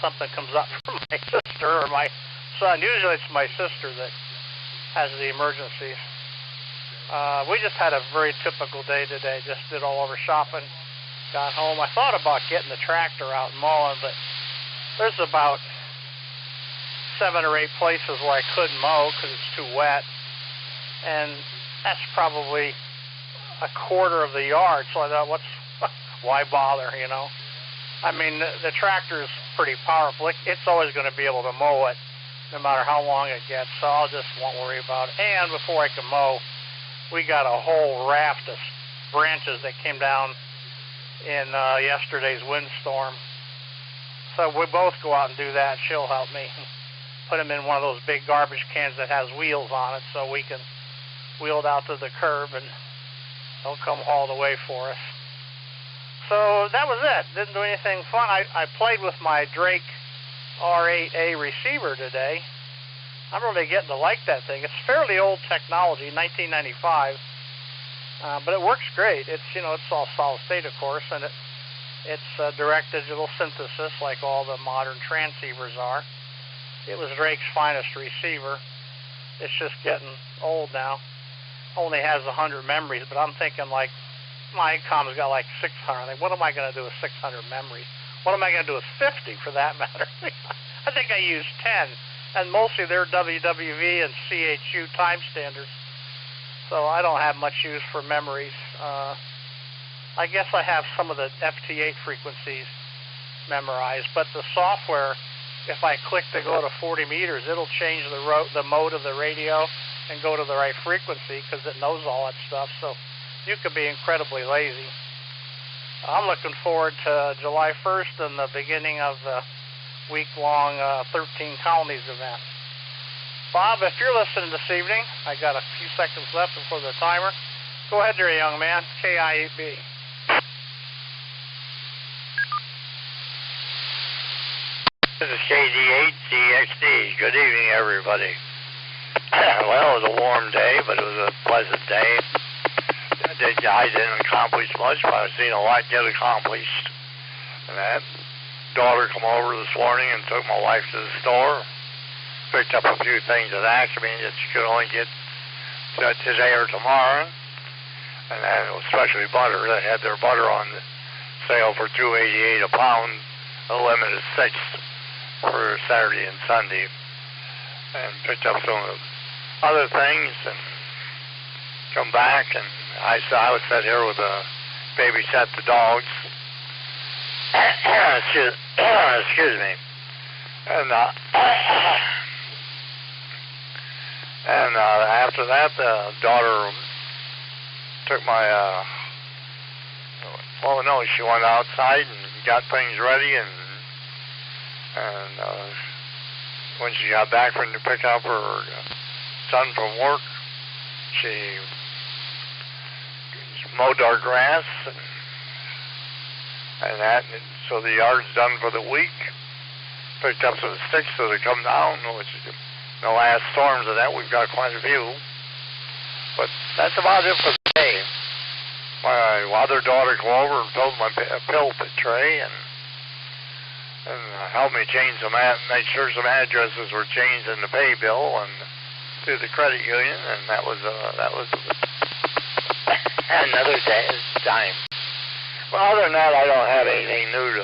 something comes up from my sister or my son. Usually it's my sister that has the emergencies. We just had a very typical day today. Just did all of our shopping, got home. I thought about getting the tractor out and mowing, but there's about 7 or 8 places where I couldn't mow because it's too wet, and that's probably a quarter of the yard. So I thought, why bother, you know? I mean, the tractor is pretty powerful. It's always going to be able to mow it, no matter how long it gets. So I'll just won't worry about it. And before I can mow, we got a whole raft of branches that came down in yesterday's windstorm. So we both go out and do that. She'll help me put them in one of those big garbage cans that has wheels on it, so we can wheel it out to the curb and they'll come haul the way for us. So that was it. Didn't do anything fun. I played with my Drake R8A receiver today. I'm really getting to like that thing. It's fairly old technology, 1995, but it works great. It's, you know, it's all solid state, of course, and it's direct digital synthesis like all the modern transceivers are. It was Drake's finest receiver. It's just getting old now. Only has 100 memories, but I'm thinking like my Com's got like 600. I think, what am I going to do with 600 memories? What am I going to do with 50 for that matter? I think I use 10, and mostly they're WWV and CHU time standards, so I don't have much use for memories. I guess I have some of the FT8 frequencies memorized, but the software, if I click to go to 40 meters, it'll change the mode of the radio and go to the right frequency because it knows all that stuff. So you could be incredibly lazy. I'm looking forward to July 1st and the beginning of the week-long 13 Colonies event. Bob, if you're listening this evening, I got a few seconds left before the timer. Go ahead there, young man. KIEB. This is KD8DXD. Good evening, everybody. Well, it was a warm day, but it was a pleasant day. I didn't accomplish much, but I've seen a lot get accomplished. And that daughter come over this morning and took my wife to the store, picked up a few things that asked me that she could only get today or tomorrow. And then especially butter. They had their butter on sale for $2.88 a pound, a limit of 6 for Saturday and Sunday. And picked up some of the other things and come back, and I would sit here with babysat the dogs. Excuse me. And after that, the daughter took my she went outside and got things ready, and when she got back from to pick up her son from work, she mowed our grass and that, and so the yard's done for the week. Picked up some sticks that have come down, which the last storms of that, we've got quite a few. But that's about it for the day. My other daughter came over and filled my pill tray and helped me change make sure some addresses were changed in the pay bill and through the credit union, and that was another time. Well, other than that, I don't have anything new to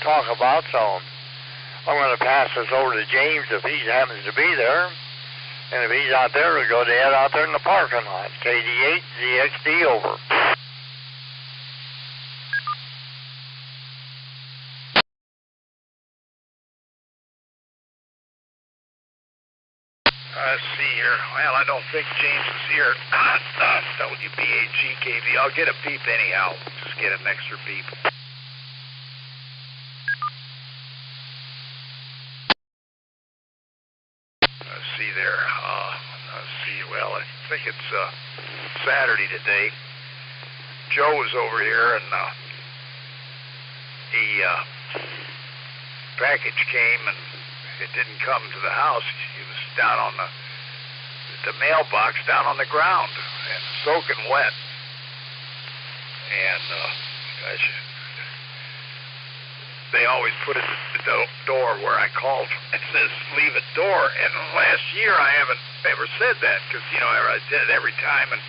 talk about, so I'm going to pass this over to James if he happens to be there. And if he's out there, we'll go to head out there in the parking lot. KD8ZXD over. Let's see here. Well, I don't think James is here. WBAGKV. I'll get a beep anyhow. Just get an extra beep. Let's see there. Let's see. Well, I think it's Saturday today. Joe was over here, and package came, and it didn't come to the house. He was down on the mailbox down on the ground and soaking wet. And gosh, they always put it door where I called. It says leave a door, and last year I haven't ever said that because, you know, I did it every time and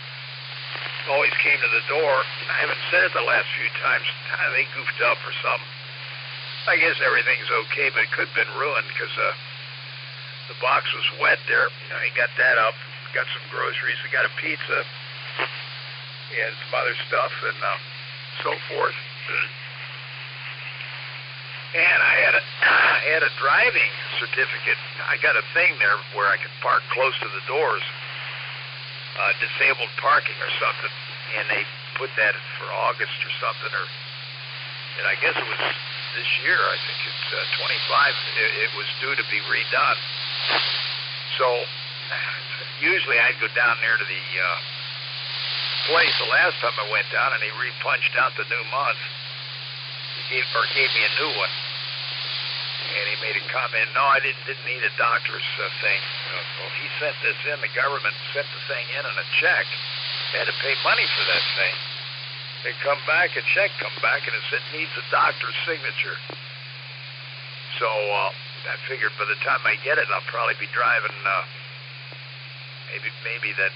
always came to the door. I haven't said it the last few times. They goofed up or something. I guess everything's okay, but it could have been ruined because the box was wet there. You know, he got that up, got some groceries, we got a pizza, he had some other stuff and so forth. And I had a driving certificate. I got a thing there where I could park close to the doors, disabled parking or something, and they put that for August or something, and I guess it was this year. I think it's 25. It was due to be redone. So usually I'd go down there to the place. The last time I went down, and he repunched out the new month. He gave me a new one, and he made a comment. No, I didn't need a doctor's thing. Well, he sent this in. The government sent the thing in a check. They had to pay money for that thing. They come back, a check come back, and it said needs a doctor's signature. So I figured by the time I get it, I'll probably be driving. Maybe that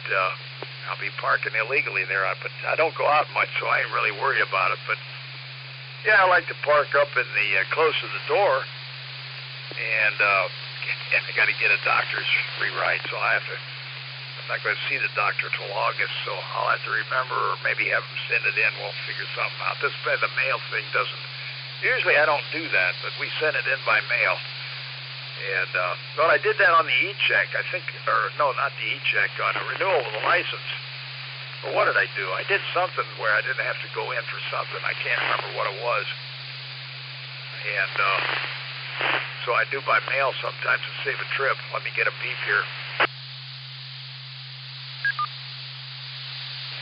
I'll be parking illegally there. But I don't go out much, so I ain't really worried about it. But yeah, I like to park up in the close to the door, and I got to get a doctor's rewrite, so I'm not going to see the doctor till August, so I'll have to remember, or maybe have them send it in. We'll figure something out. This the mail thing doesn't. Usually I don't do that, but we send it in by mail. And well, I did that on the e-check, I think, or no, not the e-check, on a renewal of the license. But what did I do? I did something where I didn't have to go in for something. I can't remember what it was. And so I do by mail sometimes to save a trip. Let me get a beep here.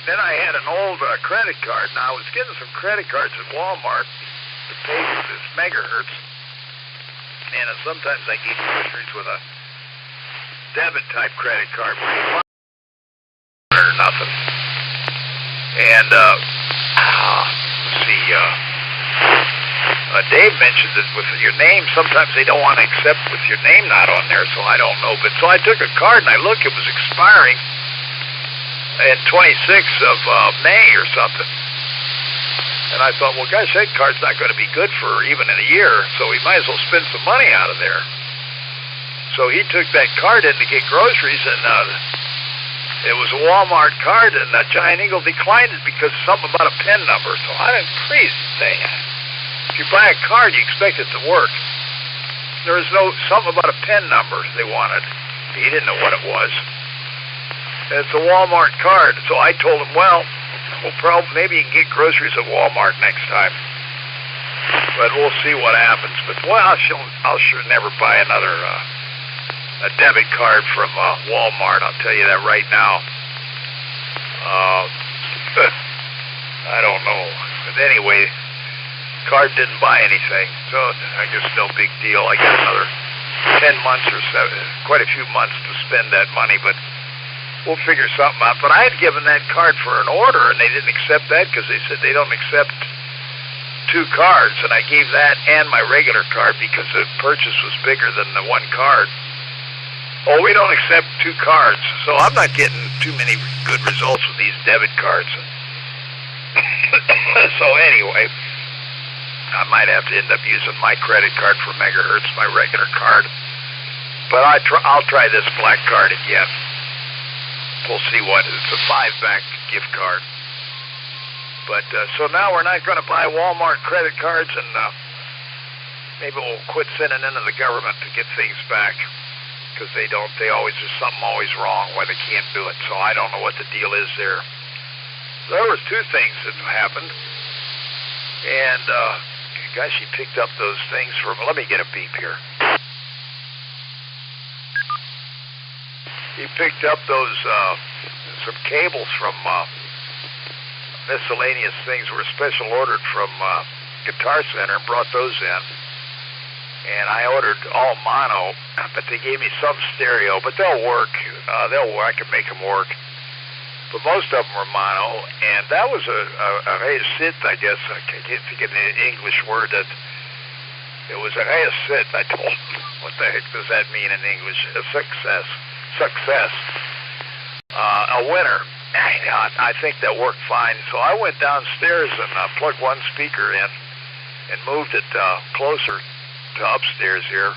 Then I had an old credit card. Now, I was getting some credit cards at Walmart to pay for this megahertz. And sometimes I get groceries with a debit-type credit card where you buy or nothing. And, let's see, Dave mentioned that with your name, sometimes they don't want to accept with your name not on there, so I don't know. But so I took a card and I looked, it was expiring in 26th of May or something. And I thought, well, gosh, that card's not going to be good for even in a year, so we might as well spend some money out of there. So he took that card in to get groceries, and it was a Walmart card, and Giant Eagle declined it because something about a PIN number. So I didn't crazy thing. If you buy a card, you expect it to work. There was something about a PIN number they wanted. He didn't know what it was. And it's a Walmart card. So I told him, well, maybe you can get groceries at Walmart next time. But we'll see what happens. But boy, I'll sure never buy another a debit card from Walmart. I'll tell you that right now. I don't know. But anyway, card didn't buy anything, so I guess no big deal. I got another 10 months or so, quite a few months to spend that money, but we'll figure something out. But I had given that card for an order, and they didn't accept that because they said they don't accept 2 cards, and I gave that and my regular card because the purchase was bigger than the one card. Oh, we don't accept 2 cards, so I'm not getting too many good results with these debit cards. So anyway, I might have to end up using my credit card for megahertz, my regular card. But I'll try this black card again. We'll see what it's a 5-back gift card. But so now we're not going to buy Walmart credit cards, and maybe we'll quit sending into the government to get things back because they always, there's something always wrong why they can't do it. So I don't know what the deal is there. There was 2 things that happened, and gosh, he picked up those things from. Let me get a beep here. He picked up those some cables from miscellaneous things were special ordered from Guitar Center and brought those in. And I ordered all mono, but they gave me some stereo, but they'll work. I can make them work. But most of them were mono, and that was a synth, I guess. I can't think of the English word that It was an asset. I told him, what the heck does that mean in English? A success. Success. A winner. I think that worked fine. So I went downstairs and plugged one speaker in and moved it closer to upstairs here,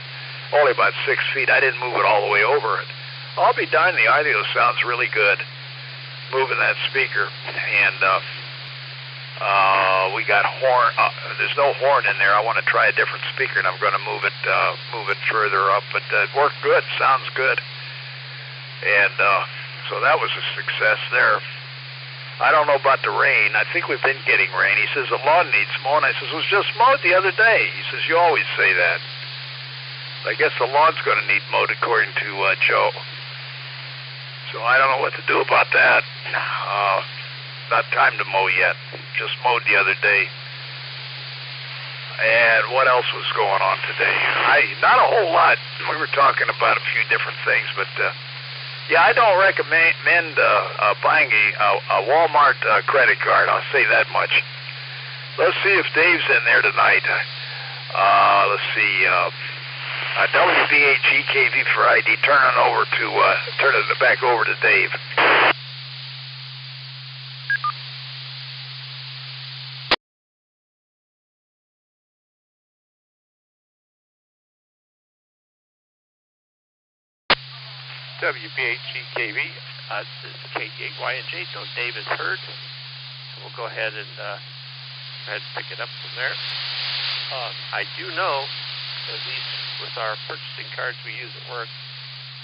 only about 6 feet. I didn't move it all the way over it. I'll be darned, the audio sounds really good moving that speaker. And we got horn. There's no horn in there. I want to try a different speaker, and I'm going to move it further up. But it worked good. Sounds good. And so that was a success there. I don't know about the rain. I think we've been getting rain. He says the lawn needs mowing. I says it was just mowed the other day. He says you always say that. I guess the lawn's going to need mowed according to Joe. So I don't know what to do about that. Not time to mow yet. Just mowed the other day. And what else was going on today? Not a whole lot. We were talking about a few different things, but yeah, I don't recommend buying a Walmart credit card. I'll say that much. Let's see if Dave's in there tonight. Let's see. WBHEKV for ID. Turn it back over to Dave. WBHEKV, this is K8YNJ, so Dave is heard. So we'll go ahead and pick it up from there. I do know, at least with our purchasing cards we use at work,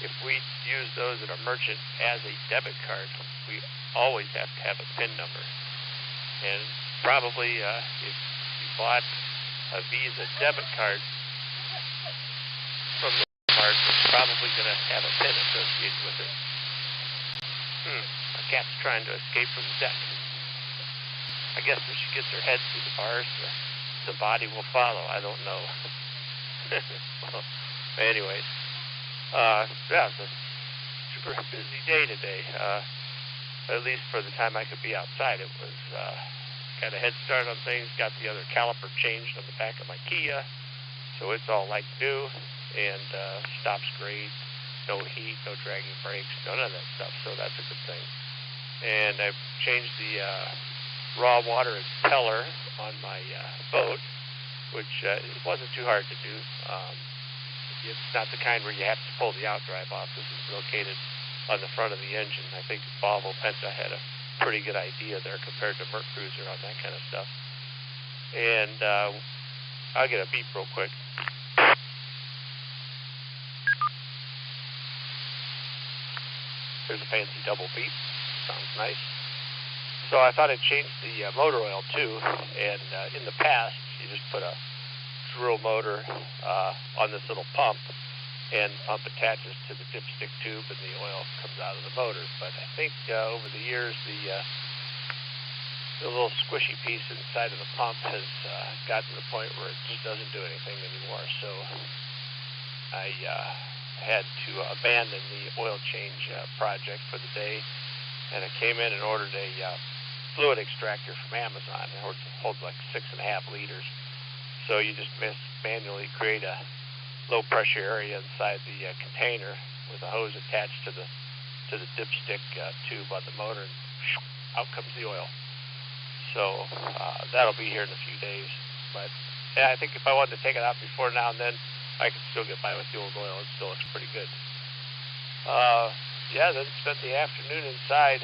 if we use those at a merchant as a debit card, we always have to have a PIN number. And probably if you bought a Visa debit card from the card, it's probably going to have a PIN associated with it. My cat's trying to escape from the deck. I guess if she gets her head through the bars, the body will follow. I don't know. Well, anyways, yeah, it's a super busy day today. At least for the time I could be outside. It was got a head start on things. Got the other caliper changed on the back of my Kia, so it's all like new. And stops great, no heat, no dragging brakes, none of that stuff, so that's a good thing. And I've changed the raw water impeller on my boat, which it wasn't too hard to do. It's not the kind where you have to pull the outdrive off. This is located on the front of the engine. I think Volvo Penta had a pretty good idea there compared to Merc Cruiser on that kind of stuff. And I'll get a beep real quick. There's a fancy double beep. Sounds nice. So I thought I'd change the motor oil too. And in the past, you just put a drill motor on this little pump, and the pump attaches to the dipstick tube, and the oil comes out of the motor. But I think over the years, the little squishy piece inside of the pump has gotten to the point where it just doesn't do anything anymore. So I had to abandon the oil change project for the day, and I came in and ordered a fluid extractor from Amazon. It holds like 6.5 liters. So you just manually create a low pressure area inside the container with a hose attached to the dipstick tube on the motor, and out comes the oil. So that'll be here in a few days. But yeah, I think if I wanted to take it out before now and then, I could still get by with the old oil. It still looks pretty good. Yeah, then spent the afternoon inside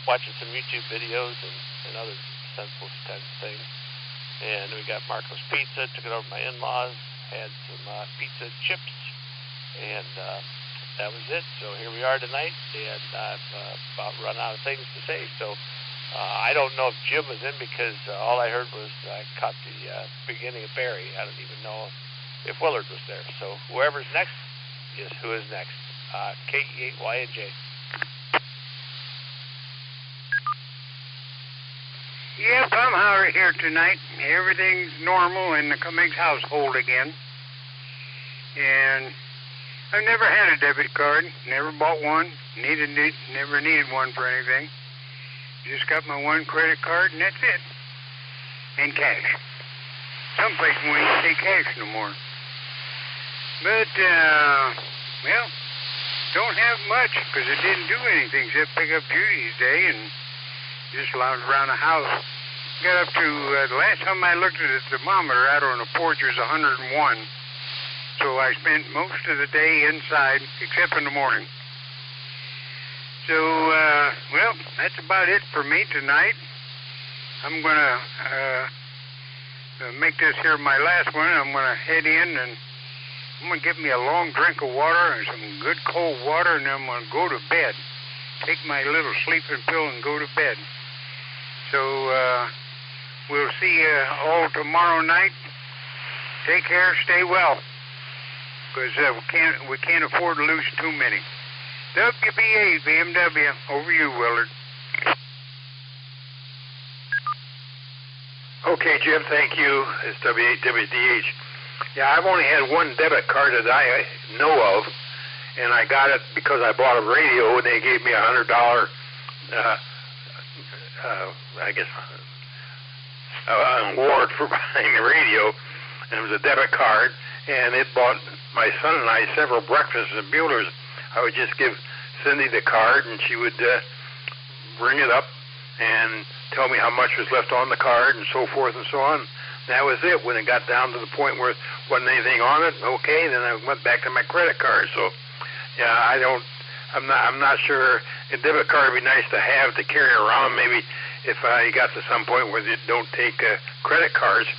watching some YouTube videos and other senseless kinds of things. And we got Marco's Pizza, took it over to my in-laws, had some pizza and chips, and that was it. So here we are tonight, and I've about run out of things to say. So I don't know if Jim was in, because all I heard was I caught the beginning of Barry. I don't even know if Willard was there. So whoever's next is who is next. K8YNJ. Yep, I'm out here tonight. Everything's normal in the Cummings household again. And I've never had a debit card, never bought one, never needed one for anything. Just got my one credit card, and that's it. And cash. some places won't even take cash no more. But, well, don't have much because I didn't do anything except pick up Judy's day and just lounge around the house. Got up to, the last time I looked at the thermometer out on the porch was 101. So I spent most of the day inside except in the morning. So, well, that's about it for me tonight. I'm going to make this here my last one. I'm going to head in and I'm going to get me a long drink of water and some good cold water, and then I'm going to go to bed. Take my little sleeping pill and go to bed. So, we'll see you all tomorrow night. Take care, stay well, because we can't afford to lose too many. WBA, BMW, over you, Willard. Okay, Jim, thank you. It's W8WDH. Yeah, I've only had one debit card that I know of, and I got it because I bought a radio, and they gave me $100, I guess, an award for buying the radio, and it was a debit card, and it bought my son and I several breakfasts at Bueller's. I would just give Cindy the card, and she would ring it up and tell me how much was left on the card and so forth and so on. That was it. When it got down to the point where there wasn't anything on it, okay, then I went back to my credit card. So, yeah, I'm not sure. A debit card would be nice to have to carry around. Maybe if I got to some point where they don't take credit cards.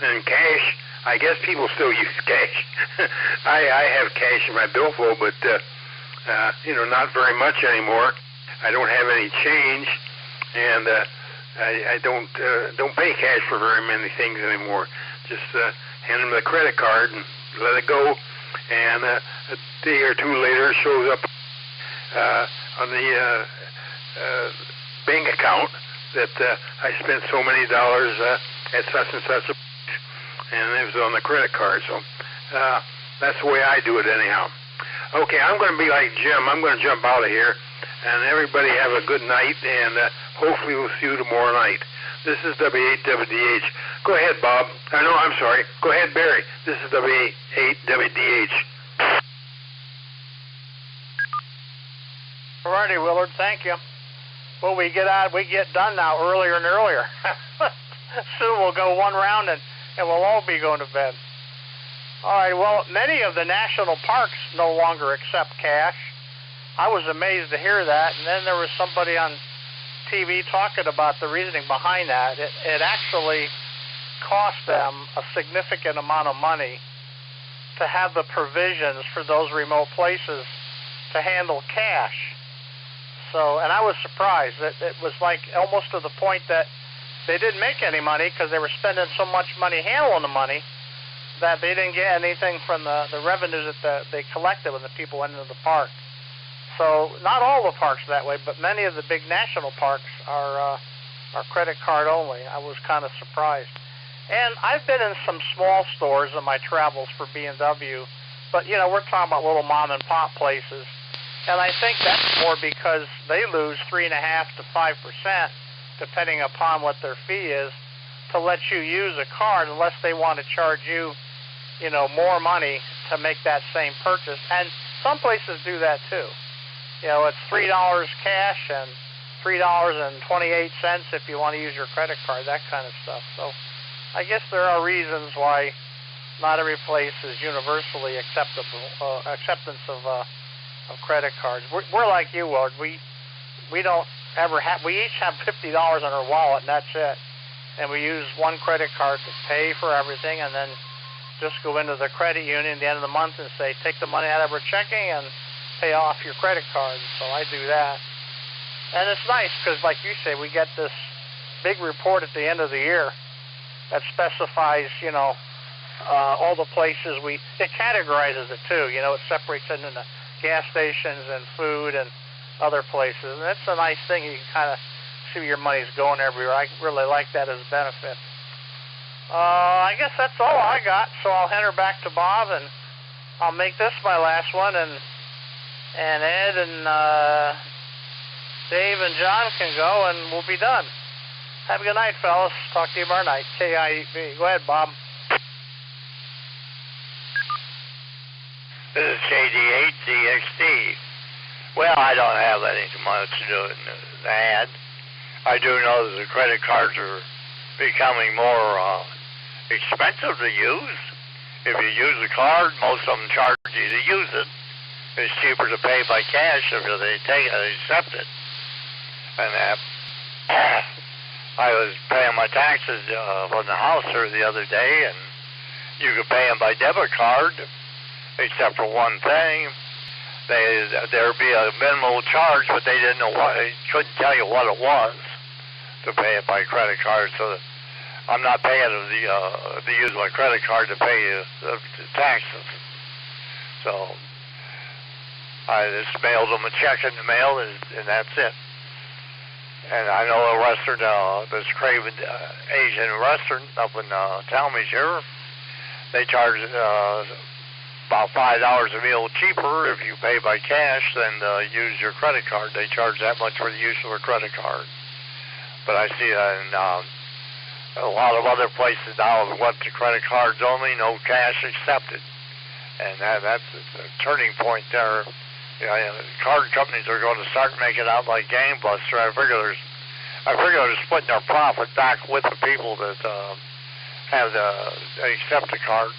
And cash, I guess people still use cash. I have cash in my billfold, but not very much anymore. I don't have any change, and I don't pay cash for very many things anymore. Just hand them the credit card and let it go, and a day or two later it shows up on the bank account that I spent so many dollars at such and such a place, and it was on the credit card. So that's the way I do it anyhow. Okay, I'm going to be like Jim. I'm going to jump out of here, and everybody have a good night, and hopefully we'll see you tomorrow night. This is W8WDH. Go ahead, Bob. No, I'm sorry. Go ahead, Barry. This is W8WDH. All righty, Willard. Thank you. Well, we get done now earlier and earlier. Soon we'll go one round, and we'll all be going to bed. All right, well, many of the national parks no longer accept cash. I was amazed to hear that, and then there was somebody on TV talking about the reasoning behind that. It actually cost them a significant amount of money to have the provisions for those remote places to handle cash. So, and I was surprised that it was like almost to the point that they didn't make any money because they were spending so much money handling the money that they didn't get anything from the revenues that they collected when the people went into the park. So not all the parks are that way, but many of the big national parks are credit card only. I was kind of surprised. And I've been in some small stores in my travels for BMW, but we're talking about little mom and pop places. And I think that's more because they lose 3.5% to 5%, depending upon what their fee is, to let you use a card unless they want to charge you, more money to make that same purchase. And some places do that too. It's $3 cash and $3.28 if you want to use your credit card, that kind of stuff. So I guess there are reasons why not every place is universally acceptance of credit cards. We're like you, Willard. We don't ever have. We each have $50 in our wallet, and that's it. And we use one credit card to pay for everything, and then just go into the credit union at the end of the month and say, take the money out of our checking and pay off your credit card. So I do that. And it's nice because, like you say, we get this big report at the end of the year that specifies, all the places it categorizes it too. It separates it into gas stations and food and other places. And that's a nice thing. You can kind of see where your money's going everywhere. I really like that as a benefit. I guess that's all I got, so I'll hand her back to Bob, and I'll make this my last one, and Ed and Dave and John can go, and we'll be done. Have a good night, fellas. Talk to you tomorrow night. KIV. Go ahead, Bob. This is KD8ZXD. Well, I don't have any too much to do with that. I do know that the credit cards are becoming more expensive to use. If you use a card, most of them charge you to use it. It's cheaper to pay by cash if they accept it. And I was paying my taxes on the house here the other day, and you could pay them by debit card, except for one thing. There'd be a minimal charge, but they didn't know they couldn't tell you what it was to pay it by credit card. So I'm not paying to use my credit card to pay the taxes. So I just mailed them a check in the mail, and that's it. And I know a restaurant, this Craven Asian restaurant up in Talmadge here, they charge about $5 a meal cheaper if you pay by cash than use your credit card. They charge that much for the use of a credit card. But I see in a lot of other places now went to credit cards only, no cash accepted. And that's a turning point there. You know, card companies are going to start making out like gangbusters. I figure they're splitting their profit back with the people that accept the cards.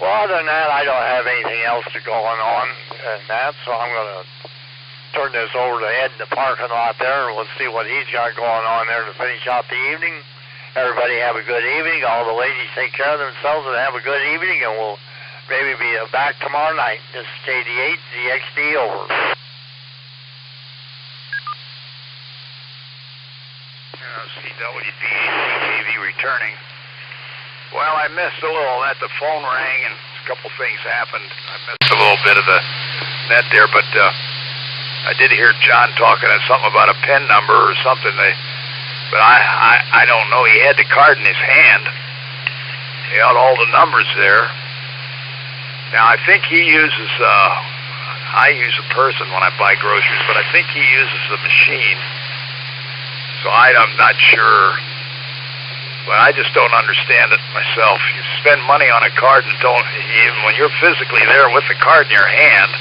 Well, other than that, I don't have anything else going on and that, so I'm going to turn this over to Ed in the parking lot there, and we'll see what he's got going on there to finish out the evening. Everybody have a good evening. All the ladies take care of themselves and have a good evening, and we'll maybe be back tomorrow night. This is KD8ZXD, over. CWD returning. Well, I missed a little that. The phone rang and a couple things happened. I missed a little bit of the net there, but I did hear John talking something about a PIN number or something. But I don't know. He had the card in his hand. He had all the numbers there. Now, I think he uses, I use a person when I buy groceries, but I think he uses the machine. So I'm not sure. But I just don't understand it myself. You spend money on a card and don't, even when you're physically there with the card in your hand,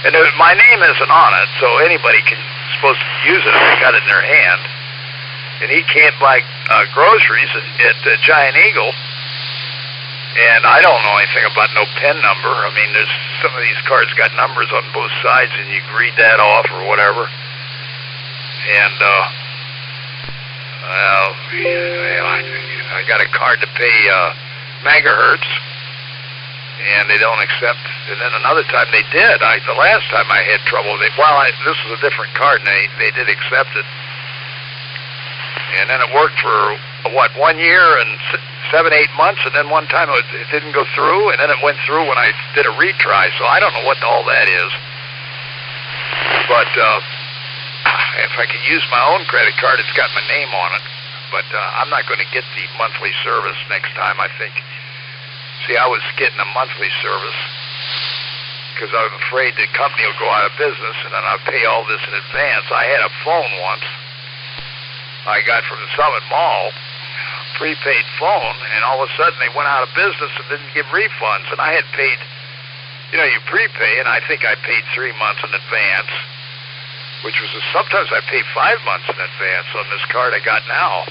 and my name isn't on it, so anybody can supposed to use it if they got it in their hand. And he can't buy groceries at Giant Eagle. And I don't know anything about no PIN number. I mean, there's some of these cards got numbers on both sides, and you can read that off or whatever. And I got a card to pay megahertz, and they don't accept. And then another time they did. The last time I had trouble, this is a different card, and they did accept it. And then it worked for 1 year and 7-8 months, and then one time it didn't go through, and then it went through when I did a retry. So I don't know what all that is. But if I could use my own credit card, it's got my name on it. But I'm not going to get the monthly service next time, I think. See, I was getting a monthly service because I'm afraid the company will go out of business, and then I'll pay all this in advance. I had a phone once I got from the Summit Mall, prepaid phone, and all of a sudden they went out of business and didn't give refunds. And I had paid, you prepay, and I think I paid 3 months in advance, which was sometimes I pay 5 months in advance on this card I got now.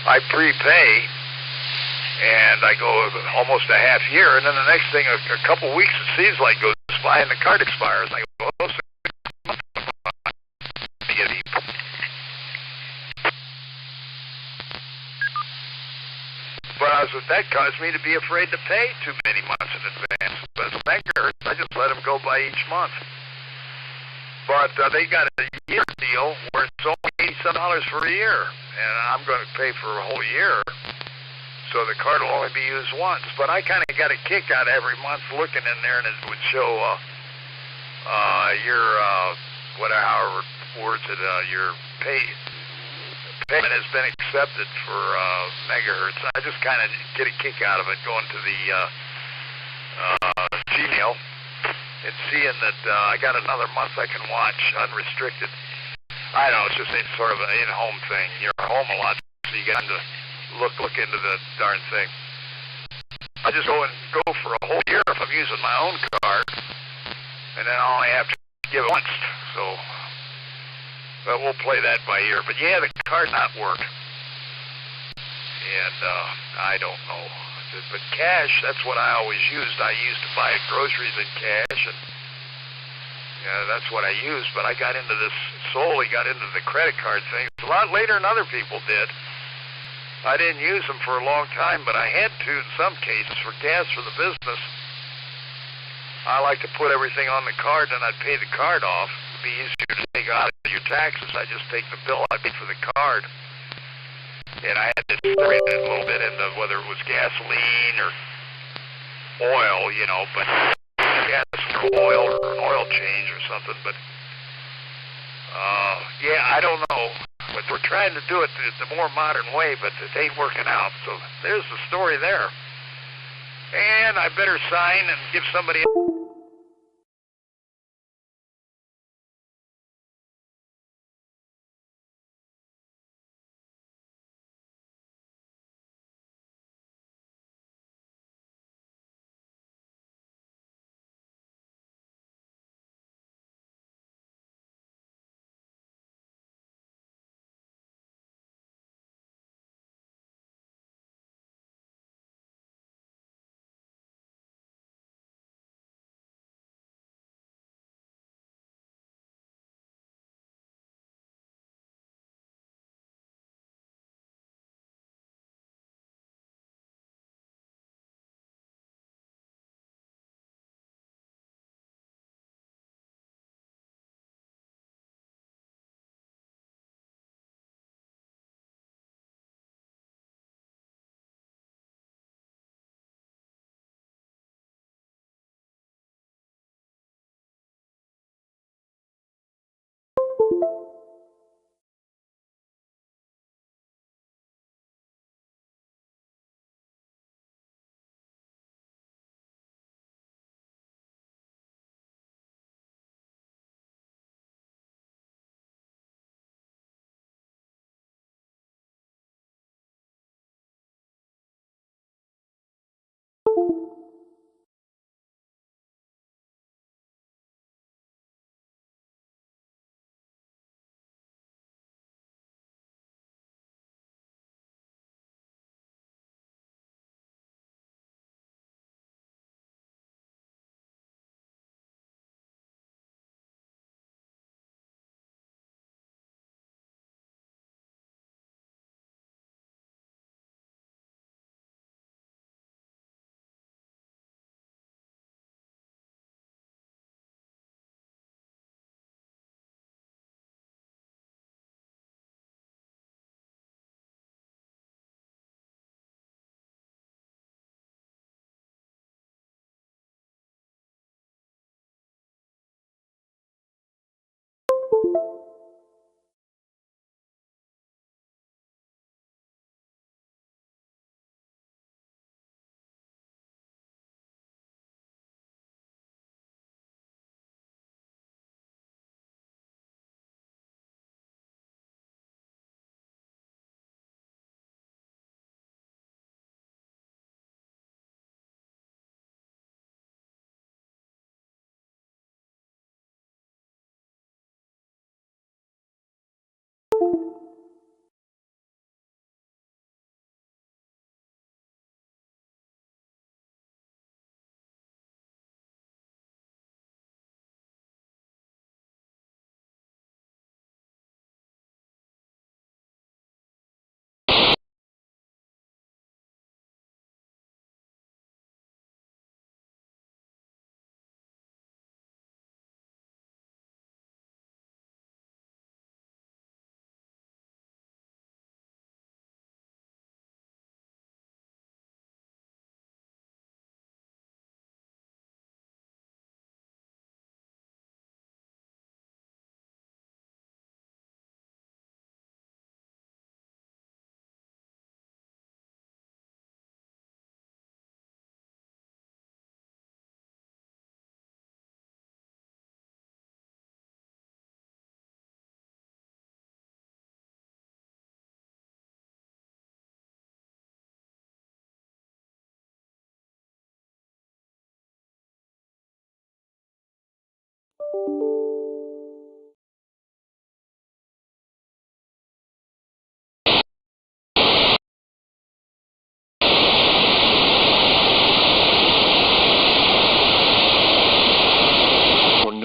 I prepay, and I go almost a half year, and then the next thing, a couple weeks, it seems like goes by, and the card expires. And I go, oh, 6 months. But that caused me to be afraid to pay too many months in advance. But as megahertz, I just let them go by each month. But they got a year deal where it's only $87 for a year, and I'm going to pay for a whole year. So the card will only be used once. But I kind of got a kick out every month looking in there, and it would show your your payment has been accepted for megahertz. I just kind of get a kick out of it going to the Gmail and seeing that I got another month I can watch unrestricted. I don't know, it's just sort of an in-home thing. You're home a lot, so you got to look into the darn thing. I just go for a whole year if I'm using my own card, and then I only have to give it once. So, but we'll play that by ear. But yeah, the card not work, and I don't know. But cash, that's what I always used. I used to buy groceries in cash, and yeah, that's what I used. But I got into this, slowly got into the credit card thing a lot later than other people did. I didn't use them for a long time, but I had to in some cases for gas for the business. I like to put everything on the card, and I'd pay the card off. It'd be easier to take out of your taxes. I just take the bill I paid for the card, and I had to separate it a little bit into whether it was gasoline or oil, you know, but gas or oil or an oil change or something. But yeah, I don't know. But we're trying to do it the more modern way, but it ain't working out. So there's the story there. And I better sign and give somebody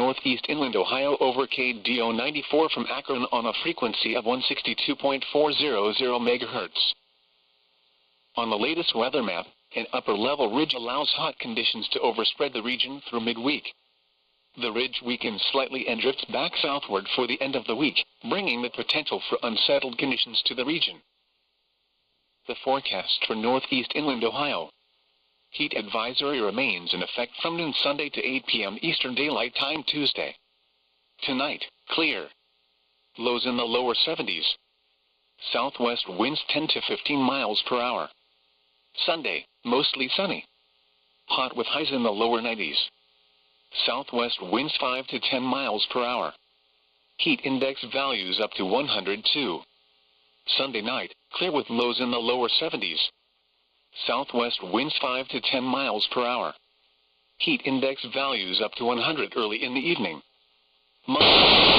Northeast Inland Ohio over KDO94 from Akron on a frequency of 162.400 MHz. On the latest weather map, an upper-level ridge allows hot conditions to overspread the region through midweek. The ridge weakens slightly and drifts back southward for the end of the week, bringing the potential for unsettled conditions to the region. The forecast for Northeast Inland Ohio. Heat advisory remains in effect from noon Sunday to 8 p.m. Eastern Daylight Time Tuesday. Tonight, clear. Lows in the lower 70s. Southwest winds 10 to 15 miles per hour. Sunday, mostly sunny. Hot with highs in the lower 90s. Southwest winds 5 to 10 miles per hour. Heat index values up to 102. Sunday night, clear with lows in the lower 70s. Southwest winds 5 to 10 miles per hour. Heat index values up to 100 early in the evening. Monday.